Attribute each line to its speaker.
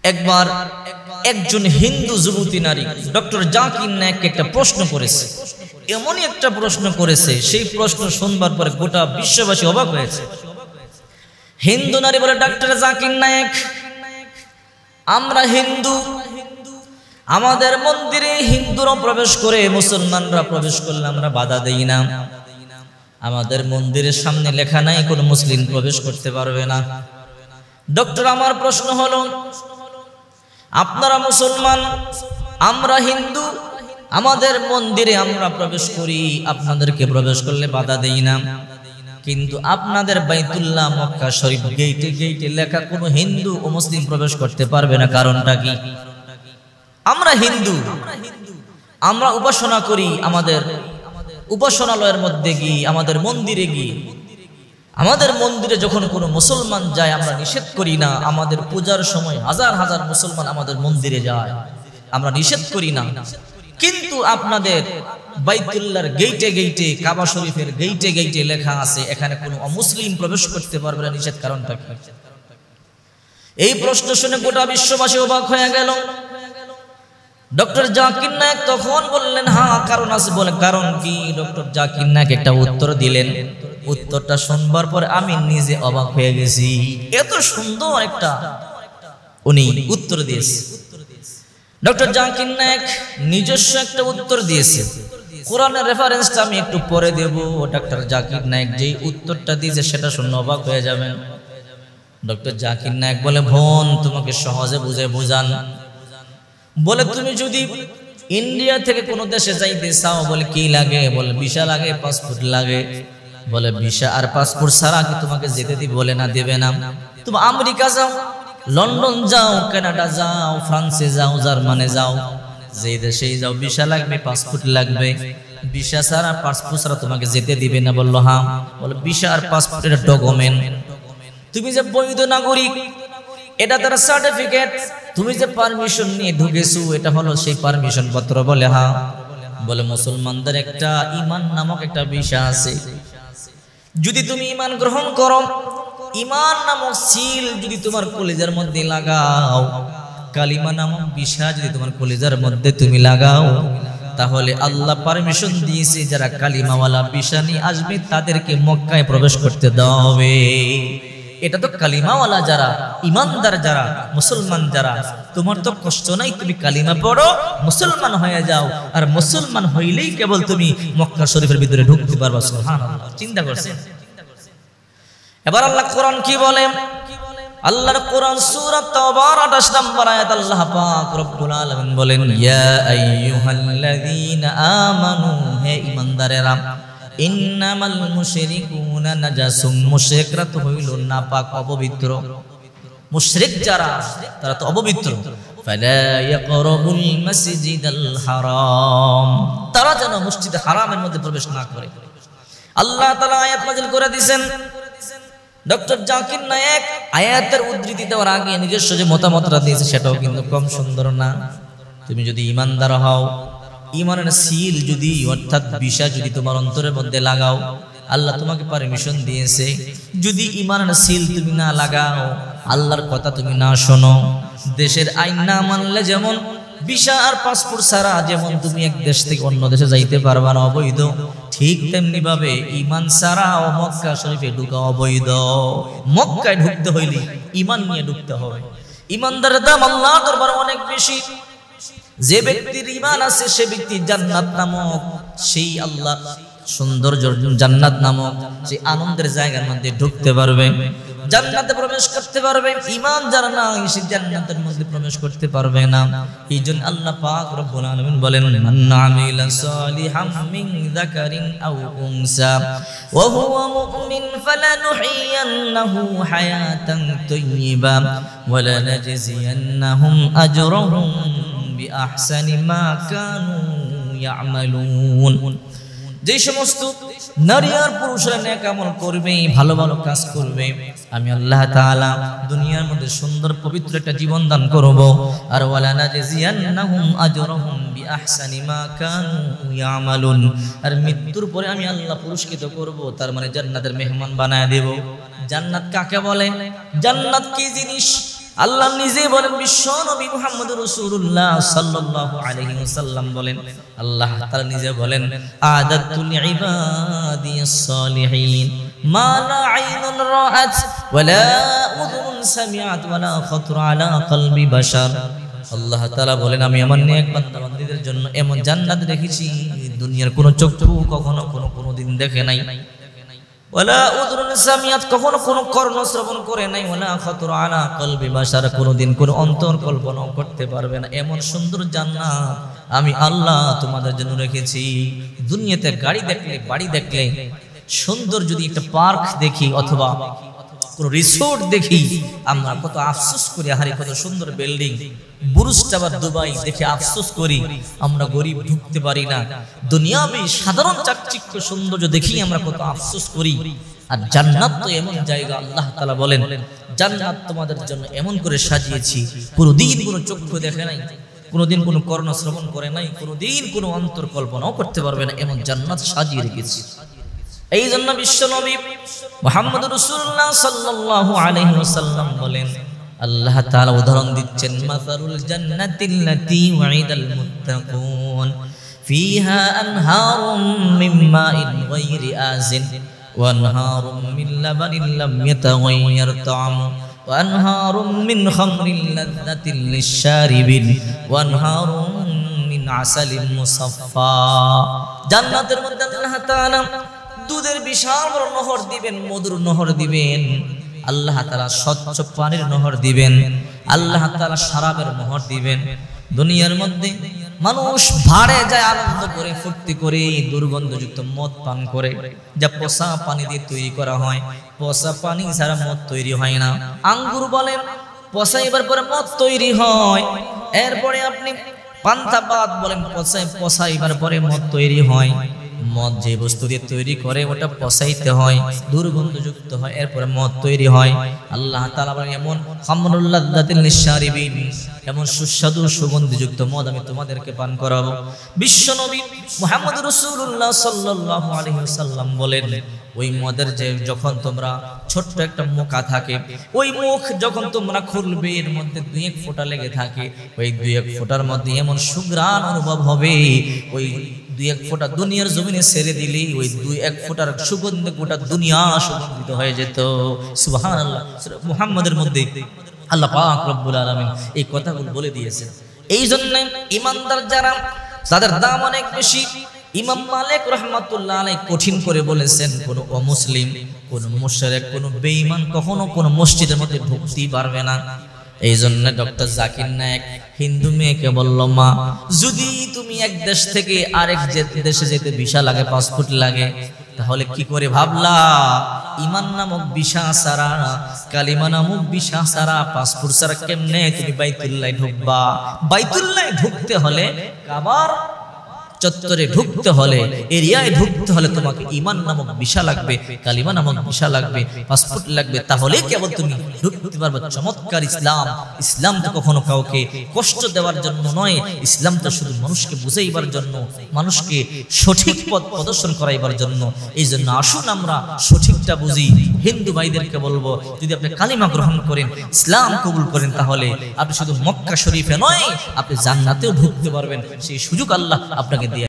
Speaker 1: একবার একজন হিন্দু যুবতী নারী ডক্টর জাকির নায়েককে একটা প্রশ্ন করেছে, এমনই একটা প্রশ্ন করেছে, সেই প্রশ্ন শুনবার পরে গোটা বিশ্ববাসী অবাক হয়েছে। হিন্দু নারী বলে, ডক্টর জাকির নায়েক, আমরা হিন্দু, আমাদের মন্দিরে হিন্দুরা প্রবেশ করে, মুসলমানরা প্রবেশ করলে আমরা বাধা দেই না। আমাদের মন্দিরের সামনে লেখা নাই কোনো মুসলিম প্রবেশ করতে পারবে না। ডক্টর, আমার প্রশ্ন হলো, আপনারা মুসলমান, আমরা হিন্দু, আমাদের মন্দিরে আমরা প্রবেশ করি, আপনাদেরকে প্রবেশ করলে বাধা দেই না, কিন্তু আপনাদের বাইতুল্লাহ মক্কা শরীফ গেইটে গেইটে লেখা কোনো হিন্দু ও মুসলিম প্রবেশ করতে পারবে না, কারণটা কি? আমরা হিন্দু, আমরা উপাসনা করি, আমাদের উপাসনালয়ের মধ্যে গিয়ে, আমাদের মন্দিরে গিয়ে, আমাদের মন্দিরে যখন কোনো মুসলমান যায় আমরা নিষেধ করি না। আমাদের পূজার সময় হাজার হাজার মুসলমান আমাদের মন্দিরে যায়, আমরা নিষেধ করি না। কিন্তু আপনাদের বাইতুল্লাহর গেইটে গেইটে, কাবা শরীফের গেইটে গেইটে লেখা আছে এখানে কোনো অমুসলিম প্রবেশ করতে পারবে না, নিষেধ কারণটা কি? এই প্রশ্ন শুনে গোটা বিশ্ববাসী অবাক হয়ে গেল। ডক্টর জাকির নায়েক তখন বললেন, হ্যাঁ কারণ আছে। বলে, কারণ কি? ডক্টর জাকির নায়েক একটা উত্তর দিলেন। উত্তরটা শুনবার পরে আমি নিজে অবাক হয়ে গেছি, এত সুন্দর একটা উনি উত্তর দিয়েছে। ডক্টর জাকির নায়েক নিজস্ব একটা উত্তর দিয়েছে। কোরআনের রেফারেন্সটা আমি একটু পরে দেব। ডক্টর জাকির নায়েক যে উত্তরটা দিয়েছে সেটা শুনে অবাক হয়ে যাবেন। ডক্টর জাকির নায়েক বলে, বোন, তোমাকে সহজে বুঝান। বলে, তুমি যদি ইন্ডিয়া থেকে কোনো দেশে যাইতে চাও, বলে কি লাগে? বলে, ভিসা লাগে, পাসপোর্ট লাগে। বলে, ভিসা আর পাসপোর্ট ছাড়া কি তোমাকে যেতে দিবে? বলে, না, দেবে না। তুমি আমেরিকা যাও, লন্ডন যাও, কানাডা যাও, ফ্রান্সে যাও, জার্মানে যাও, যে দেশেই যাও ভিসা লাগবে, পাসপোর্ট লাগবে। ভিসা ছাড়া, পাসপোর্ট ছাড়া তোমাকে যেতে দিবে না। বললো, হ্যাঁ। বলে, ভিসা আর পাসপোর্টের ডকুমেন্ট, তুমি যে বৈধ নাগরিক, এটা তার সার্টিফিকেট, তুমি যে পারমিশন নিয়ে ঢুকেছো, এটা হলো সেই পারমিশন পত্র। বলে, হ্যাঁ। বলে, মুসলমানদের একটা ঈমান নামক একটা ভিসা আছে, যদি তুমি ঈমান গ্রহণ করো, ঈমান নামক সিল যদি তোমার কলিজার মধ্যে লাগাও, কালিমা নামক ভিসা যদি তোমার কলিজার মধ্যে তুমি লাগাও, তাহলে আল্লাহ পারমিশন দিয়েছে যারা কালিমাওয়ালা ভিসা নিয়ে আসবে তাদেরকে মক্কায় প্রবেশ করতে দেওয়া হবে। এটা তো কালিমাওয়ালা যারা, ইমানদার যারা, মুসলমান যারা, তোমার তো কষ্ট নাই, তুমি কালিমা পড়ো, মুসলমান হয়ে যাও, আর মুসলমান হইলেই কেবল তুমি মক্কা শরীফের ভিতরে ঢুকতে পারবা। সুবহানাল্লাহ, চিন্তা করছেন? এবার আল্লাহ কোরআন কি বলে? আল্লাহর কোরআন সূরা তাওবার 28 নম্বর আয়াত, আল্লাহ পাক রব্বুল আলামিন বলেন, ইয়া আইয়ুহাল্লাযীনা আমানু, হে ঈমানদারেরা, ইন্নামাল মুশরিকুনা নাজাসুম, মুশরিকরা তো হইল নাপাক, অপবিত্র। মুশরিক যারা, তারা তো অপবিত্র। ফালা ইয়াকরাবুল মাসজিদাল হারাম, তারা যেন মসজিদে হারামের মধ্যে প্রবেশ না করে। আল্লাহ তাআলা আয়াত নাযিল করে দিয়েছেন। ডক্টর জাকির নায়েক আয়াতের উদ্ধৃতি দেওয়ার আগে নিজস্ব যে মতামতটা দিয়েছে সেটাও কিন্তু কম সুন্দর না। তুমি যদি ঈমানদার হও, ঈমানের সিল যদি, অর্থাৎ ভিসা যদি তোমার অন্তরের মধ্যে লাগাও, আল্লাহ তোমাকে পারমিশন দিয়েছে। যদি ঈমানের সিল তুমি না লাগাও, আল্লাহর কথা তুমি না শোনো, দেশের আইন না মানলে, যেমন ভিসা আর পাসপোর্ট ছাড়া যেমন তুমি এক দেশ থেকে অন্য দেশে যাইতে পারবা না, অবৈধ, ঠিক তেমনি ভাবে ঈমান ছাড়া মক্কা শরীফে ঢুকা অবৈধ। মক্কায় ঢুকতে হইলে ঈমান নিয়ে ঢুকতে হবে। ঈমানদারের দাম আল্লাহর দরবারে অনেক বেশি। যে ব্যক্তির ঈমান আছে সে ব্যক্তি জান্নাত নামক সেই আল্লাহ সুন্দর জান্নাত নামক সেই আনন্দের জায়গার মধ্যে ঢুকতে পারবে, জান্নাতে প্রবেশ করতে পারবে। ঈমান যারা নাই সে জান্নাতের মধ্যে প্রবেশ করতে পারবে না। এইজন্য আল্লাহ পাক রব্বুল আলামিন বলেন, মান আমিলা সালিহাম মিন যাকারিন আও উনসা ওয়া হুয়া মুমিন ফালানুহইয়ান্নাহু হায়াতান তাইয়্যিবা ওয়া লানাজজিয়ান্নাহুম আজরাহুম বিআহসানি মা কানু ইয়ামালুন। যে সমস্ত নারী আর পুরুষরা নেক আমল করবে, ভালো ভালো কাজ করবে, আমি আল্লাহ তাআলা দুনিয়ার মধ্যে সুন্দর পবিত্র একটা জীবন দান করব। আর ওয়ালা নাজজিয়ান্নাহুম আজরাহুম বিআহসানি মা কানু ইয়ামালুন, আর মৃত্যুর পরে আমি আল্লাহ পুরস্কৃত করব, তার মানে জান্নাতের মেহমান বানায় দেব। জান্নাত কাকে বলে? জান্নাত কি জিনিস? আল্লাহ নিজে বলেন, বিশ্ব নবী মুহাম্মদ রাসূলুল্লাহ সাল্লাল্লাহু আলাইহি ওয়াসাল্লাম বলেন, আল্লাহ তাআলা নিজে বলেন, আদাতুল ইবাদিয়াস সালিহিন মা লা আইনুন রাআত ওয়ালা উযুনুন সামিআত ওয়ালা খাতরা আলা কলবি বাশার। আল্লাহ তাআলা বলেন, আমি আমার নেক বান্দাদের জন্য এমন জান্নাত রেখেছি দুনিয়ার কোন চক্ষু কখনো কোনদিন দেখে নাই, ওয়ালা উযুনুন সামিআত কখনো কোনো কর্ণ শ্রবণ করে নাই, ওয়ালা খাতরা আলা কলবি বাশার কোনদিন কোন অন্তর কল্পনা করতে পারবে না। এমন সুন্দর জান্নাত আমি আল্লাহ তোমাদের জন্য রেখেছি। দুনিয়াতে গাড়ি দেখলে, বাড়ি দেখলে, সুন্দর যদি একটা পার্ক দেখি অথবা কোন রিসোর্ট দেখি, আমরা কত আফসোস করি, আহারে কত সুন্দর বিল্ডিং, বুরুজ টাওয়ার দুবাই দেখে আফসোস করি আমরা গরিব ঢুকতে পারি না। দুনিয়াবি সাধারণ চাকচিক্য সৌন্দর্য দেখি আমরা কত আফসোস করি। আর জান্নাত তো এমন জায়গা, আল্লাহ তাআলা বলেন, জান্নাত তোমাদের জন্য এমন করে সাজিয়েছি কোনদিন কোনো চক্ষু দেখে নাই, কোনদিন কোনো কর্ণ শ্রবণ করে নাই, কোনদিন কোনো অন্তর কল্পনাও করতে পারবে না, এমন জান্নাত সাজিয়ে রেখেছি। এই জন্য বিশ্ব নবী মুহাম্মদ রাসূলুল্লাহ সাল্লাল্লাহু আলাইহি ওয়াসাল্লাম বলেন, আল্লাহ তাআলা উদাহরণ দিচ্ছেন, মাসালুল জান্নাতিল্লাতী ওয়াইদাল মুত্তাকুন ফিহা আনহারুম মিন মাইন গায়রি আজিন ওয়া আনহারুম মিন লাবানিন লাম ইয়াতাগায়্যার তা'আমু ওয়া আনহারুম মিন খামরিন লাযযাতিন লিশ-শারিবিন ওয়া আনহারুম মিন আসালিন মুসাফফা। জান্নাতের মধ্যে আল্লাহ তাআলা দুধের বিশাল বড় নহর দিবেন, মধুর নহর দিবেন, আল্লাহ তাআলা স্বচ্ছ পানির নহর দিবেন, আল্লাহ তাআলা শরাবের নহর দিবেন। দুনিয়ার মধ্যে মানুষ ভাড়ে যায় আনন্দ করে, ফুর্তি করে, দুর্গন্ধযুক্ত মদ পান করে, যা পচা পানি দিয়ে তৈরি করা হয়। পচা পানি ছাড়া মদ তৈরি হয় না। আঙ্গুর বলেন পচাইবার পরে মদ তৈরি হয়। এরপরে আপনি পান্তাবাদ বলেন পচাইবার পরে মদ তৈরি হয়। মদ যে বস্তু দিয়ে তৈরি করে ওটা পচাইতে হয়, দুর্গন্ধযুক্ত হয়, এরপরে মদ তৈরি হয়। আল্লাহ তাআলা বলেন, এমন খামরুল লাযযাতিল লিশ-শারিবিন, এমন সুস্বাদু সুগন্ধিযুক্ত মদ আমি তোমাদেরকে পান করাবো। বিশ্ব নবী মুহাম্মদ রাসূলুল্লাহ সাল্লাল্লাহু আলাইহি ওয়াসাল্লাম বলেন, ওই মদের যে যখন তোমরা ছোট্ট একটা মুখা থাকে, ওই মুখ যখন তোমরা খুলবে এর মধ্যে 2-1 ফোঁটা লেগে থাকে, ওই 2-1 ফোঁটার মধ্যে এমন সুঘ্রাণ অনুভব হবে, ওই 2-1 ফোঁটা দুনিয়ার জমিনে ছেড়ে দিলে ওই 2-1 ফোঁটার সুগন্ধে গোটা দুনিয়া সুগন্ধিত হয়ে যেত। সুবহানাল্লাহ। মুহাম্মাদের মধ্যে আল্লাহ পাক রব্বুল আলামিন এই কথাগুলো বলে দিয়েছেন। এই জন্য ঈমানদার যারা, তাদের দাম অনেক বেশি। ইমাম মালিক রাহমাতুল্লাহ আলাইহি কঠিন করে বলেছেন, কোন অমুসলিম, কোন মুশরিক, কোন বেঈমান কখনো কোন মসজিদের মধ্যে ঢুকতেই পারবে না। এই জন্য ডক্টর জাকির নায়েক হিন্দু মেয়েকে বলল, মা যদি তুমি এক দেশ থেকে আরেক দেশে যেতে ভিসা লাগে, পাসপোর্ট লাগে, তাহলে কি করে ভাবলা ঈমান নামক ভিসা ছাড়া, কালিমা নামক ভিসা ছাড়া, পাসপোর্ট ছাড়া কেমনে তুমি বাইতুল্লাহ ঢুকবা? বাইতুল্লাহ ঢুকতে হলে, কাবার চত্বরে ঢুকতে হলে, এরিয়ায় ঢুকতে হলে তোমাকে ঈমান নামক ভিসা লাগবে, কালিমা নামক ভিসা লাগবে, পাসপোর্ট লাগবে, তাহলে কেবল তুমি ঢুকতে পারবে। চমৎকার ইসলাম। ইসলাম তো কখনো কাউকে কষ্ট দেওয়ার জন্য নয়, ইসলাম তো শুধু মানুষকে বুঝাইবার জন্য, মানুষকে সঠিক পথ প্রদর্শন করাইবার জন্য। এই জন্য আসুন আমরা সঠিকটা বুঝি। হিন্দু ভাইদেরকে বলবো, যদি আপনি কালিমা গ্রহণ করেন, ইসলাম কবুল করেন, তাহলে আপনি শুধু মক্কা শরীফে নয়, আপনি জান্নাতেও ঢুকতে পারবেন। সেই সুযোগ আল্লাহ আপনাকে